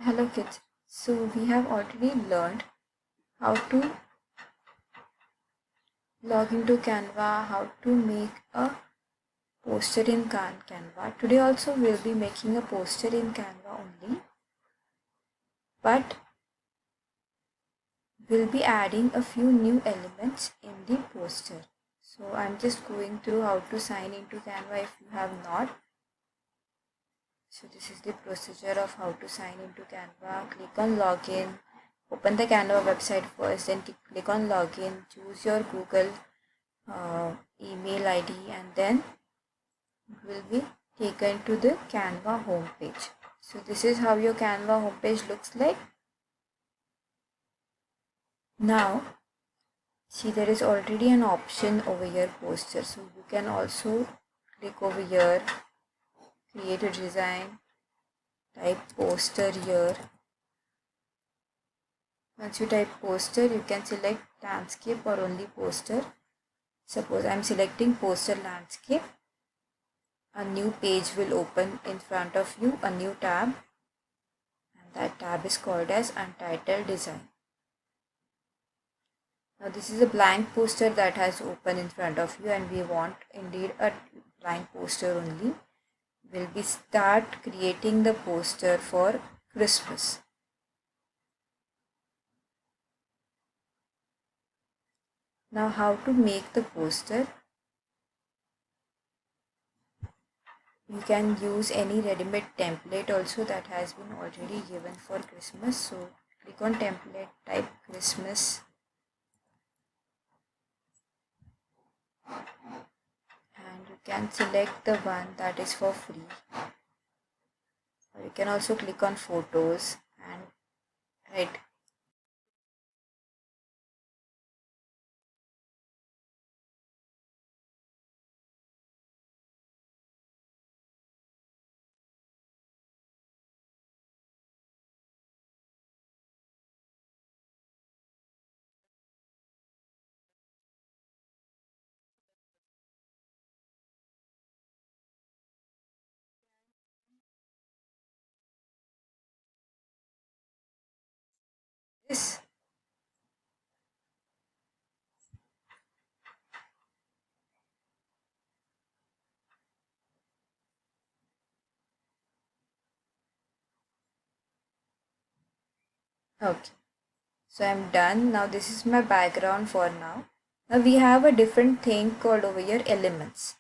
Hello kids. So we have already learned how to log into Canva, how to make a poster in Canva. Today also we'll be making a poster in Canva only, but we'll be adding a few new elements in the poster. So I'm just going through how to sign into Canva if you have not. So this is the procedure of how to sign into Canva. Click on login. Open the Canva website first, then click on login. Choose your Google email ID, and then will be taken to the Canva homepage. So this is how your Canva homepage looks like. Now see, there is already an option over here, poster. So you can also click over here, create a design, type poster here. Once you type poster, you can select landscape or only poster. Suppose I'm selecting poster landscape. A new page will open in front of you, a new tab, and that tab is called as Untitled Design. Now this is a blank poster that has opened in front of you, and we want indeed a blank poster only. We'll be start creating the poster for Christmas. Now how to make the poster? You can use any ready-made template also that has been already given for Christmas. So click on template, type Christmas, and you can select the one that is for free. Or you can also click on photos and write this. Okay, so I'm done. Now this is my background for now. Now we have a different thing called over here elements.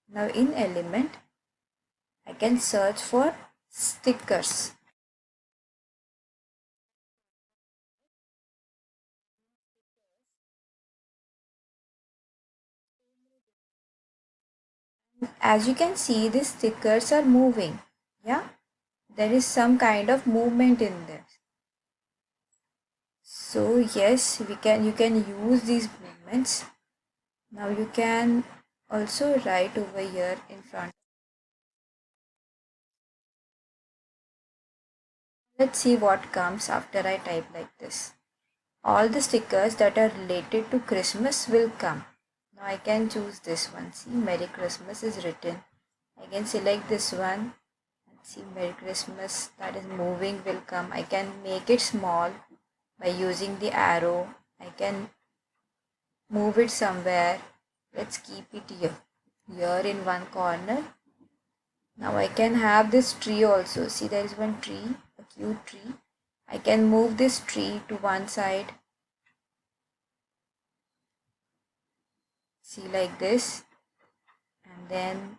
Now in element, I can search for stickers. As you can see, these stickers are moving. Yeah, there is some kind of movement in there. So yes, you can use these movements. Now you can also write over here in front. Let's see what comes after I type like this. All the stickers that are related to Christmas will come. Now I can choose this one. See, Merry Christmas is written. I can select this one and see Merry Christmas that is moving will come. I can make it small by using the arrow. I can move it somewhere. Let's keep it here in one corner. Now I can have this tree also. See, there is one tree, a cute tree. I can move this tree to one side. See, like this. And then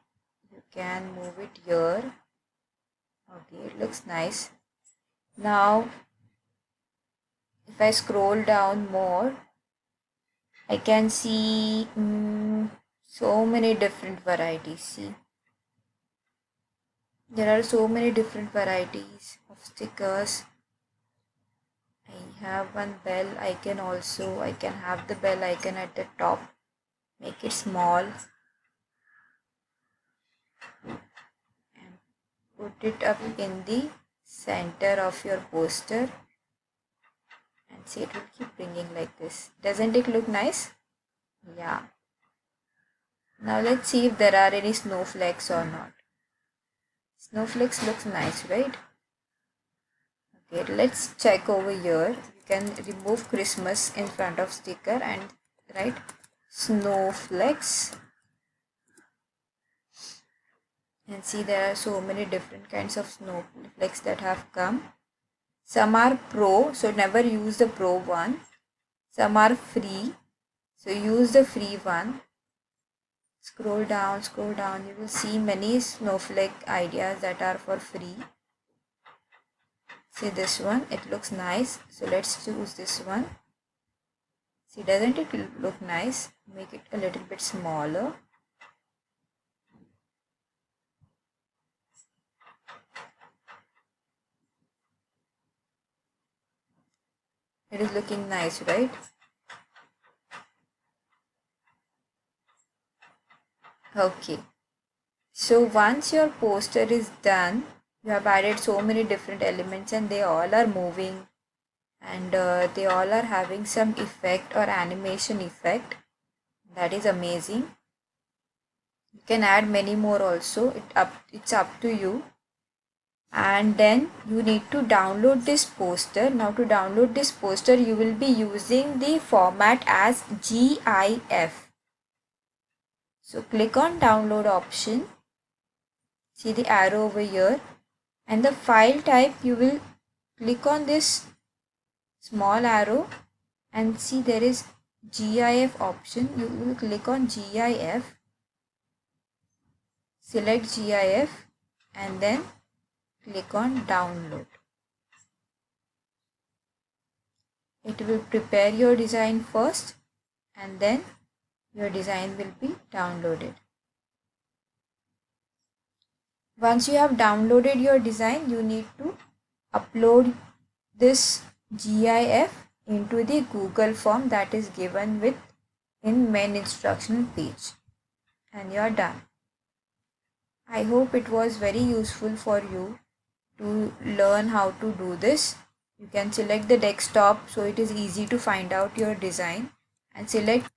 you can move it here. Okay, it looks nice. Now if I scroll down more, I can see so many different varieties. See, there are so many different varieties of stickers. I have one bell icon also. I can have the bell icon at the top, make it small and put it up in the center of your poster, and see, it will keep bringing like this. Doesn't it look nice? Yeah. Now let's see if there are any snowflakes or not. Snowflakes looks nice, right? Okay, let's check over here. You can remove Christmas in front of sticker and write snowflakes. And see, there are so many different kinds of snowflakes that have come. Some are pro, so never use the pro one. Some are free, so use the free one. Scroll down, you will see many snowflake ideas that are for free. See this one, it looks nice, so let's choose this one. See, doesn't it look nice? Make it a little bit smaller. It is looking nice, right? Okay. So once your poster is done, you have added so many different elements and they all are moving and they all are having some effect or animation effect. That is amazing. You can add many more also. It's up to you. And then you need to download this poster. Now to download this poster, you will be using the format as GIF. So click on download option. See the arrow over here, and the file type, you will click on this small arrow and see there is GIF option. You will click on GIF, select GIF and then click on download. It will prepare your design first and then your design will be downloaded. Once you have downloaded your design, you need to upload this GIF into the Google form that is given with in main instructional page, and you are done. I hope it was very useful for you to learn how to do this. You can select the desktop so it is easy to find out your design and select